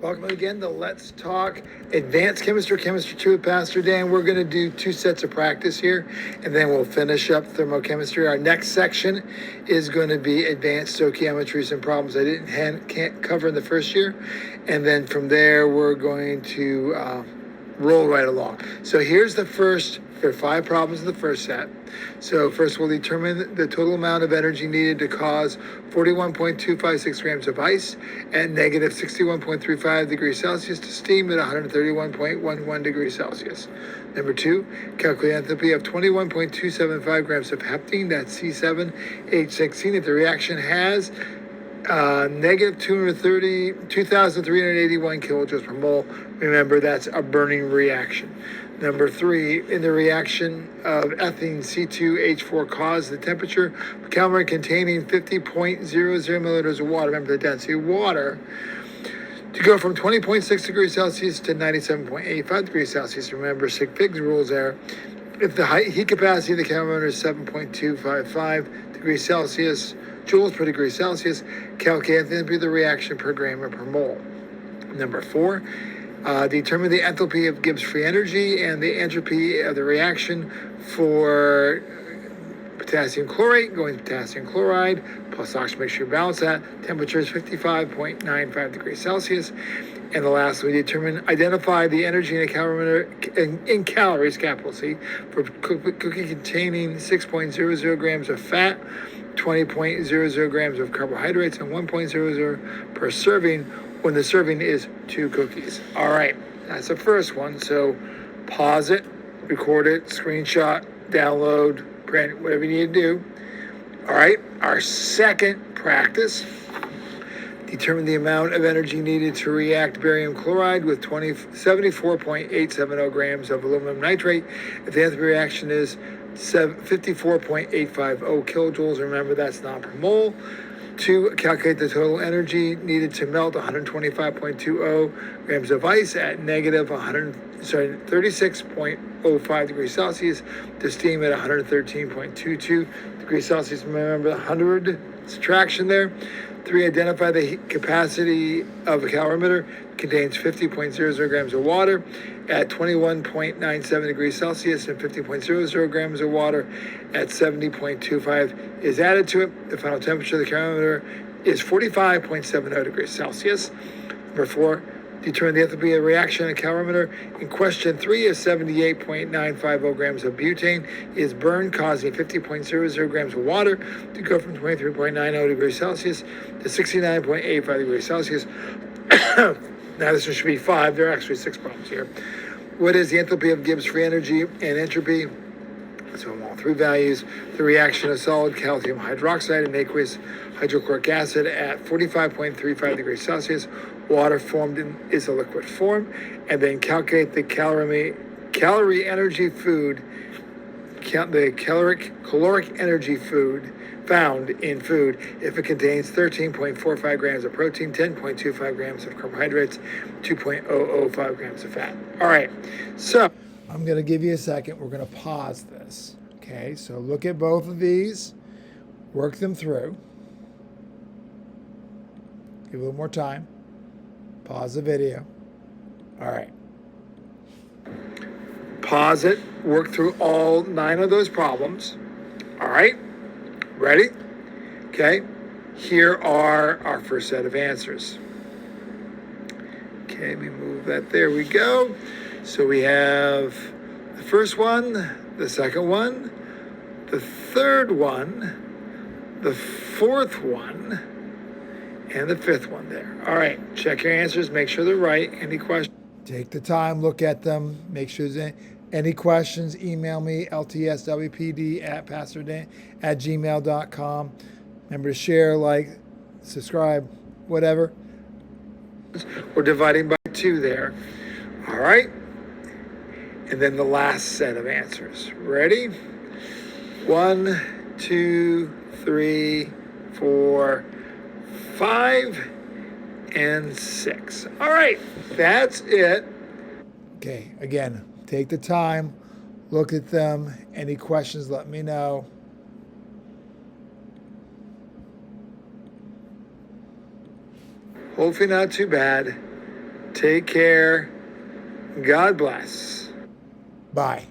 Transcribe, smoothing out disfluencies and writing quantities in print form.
Welcome again to Let's Talk Advanced Chemistry, Chemistry 2 with Pastor Dan. We're going to do 2 sets of practice here, and then we'll finish up thermochemistry. Our next section is going to be advanced stoichiometry, some problems I can't cover in the first year. And then from there, we're going to roll right along. So here's the first. There are 5 problems in the first set. So first we'll determine the total amount of energy needed to cause 41.256 grams of ice at negative 61.35 degrees Celsius to steam at 131.11 degrees Celsius. Number 2, calculate enthalpy of 21.275 grams of heptene, that's C7H16, if the reaction has negative 2,381 kilojoules per mole. Remember, that's a burning reaction. Number 3, in the reaction of ethene C2H4 cause the temperature of caloric containing 50.00 milliliters of water, remember the density of water, to go from 20.6 degrees Celsius to 97.85 degrees Celsius. Remember sig figs rules there. If the heat capacity of the calorimeter is 7.255 degrees Celsius, joules per degree Celsius, calculate the enthalpy of the reaction per gram or per mole. Number 4, determine the enthalpy of Gibbs free energy and the entropy of the reaction for potassium chlorate going to potassium chloride plus oxygen. Make sure you balance that. Temperature is 55.95 degrees Celsius. And the last, we identify the energy in a calorimeter in calories, capital C, for cookie containing 6.00 grams of fat, 20.00 grams of carbohydrates, and 1.00 per serving when the serving is 2 cookies. All right, that's the first one. So pause it, record it, screenshot, download, print, whatever you need to do. All right, our second practice. Determine the amount of energy needed to react barium chloride with 74.870 grams of aluminum nitrate. If the enthalpy reaction is 54.850 kilojoules, remember that's not per mole. 2, calculate the total energy needed to melt 125.20 grams of ice at negative 36.05 degrees Celsius to steam at 113.22 degrees Celsius. Remember the 100 subtraction there. 3, identify the heat capacity of a calorimeter. Contains 50.00 grams of water at 21.97 degrees Celsius and 50.00 grams of water at 70.25 is added to it. The final temperature of the calorimeter is 45.70 degrees Celsius. Number 4, determine the enthalpy of reaction in a calorimeter. In question 3 is 78.950 grams of butane is burned, causing 50.00 grams of water to go from 23.90 degrees Celsius to 69.85 degrees Celsius. Now this one should be 5. There are actually 6 problems here. What is the enthalpy of Gibbs free energy and entropy? So I'm all 3 values. The reaction of solid calcium hydroxide and aqueous hydrochloric acid at 45.35 degrees Celsius. Water formed is a liquid form. And then calculate the calorie energy food, the caloric energy food found in food if it contains 13.45 grams of protein, 10.25 grams of carbohydrates, 2.005 grams of fat. All right, so I'm going to give you a second. We're going to pause this. Okay, so look at both of these, work them through. Give a little more time. Pause the video. All right. Pause it, work through all 9 of those problems. All right. Ready? Okay, here are our first set of answers. Okay, let me move that. There we go. So we have the first one, the second one, the third one, the fourth one, and the 5th one there. All right, check your answers, make sure they're right. Any questions? Take the time, look at them, make sure there's any questions, email me, ltswpd@pastordan@gmail.com. Remember to share, like, subscribe, whatever. We're dividing by 2 there. All right. And then the last set of answers. Ready? 1, 2, 3, 4, 5, and 6. All right. That's it. Okay. Again, take the time, look at them. Any questions, let me know. Hopefully not too bad. Take care. God bless. Bye.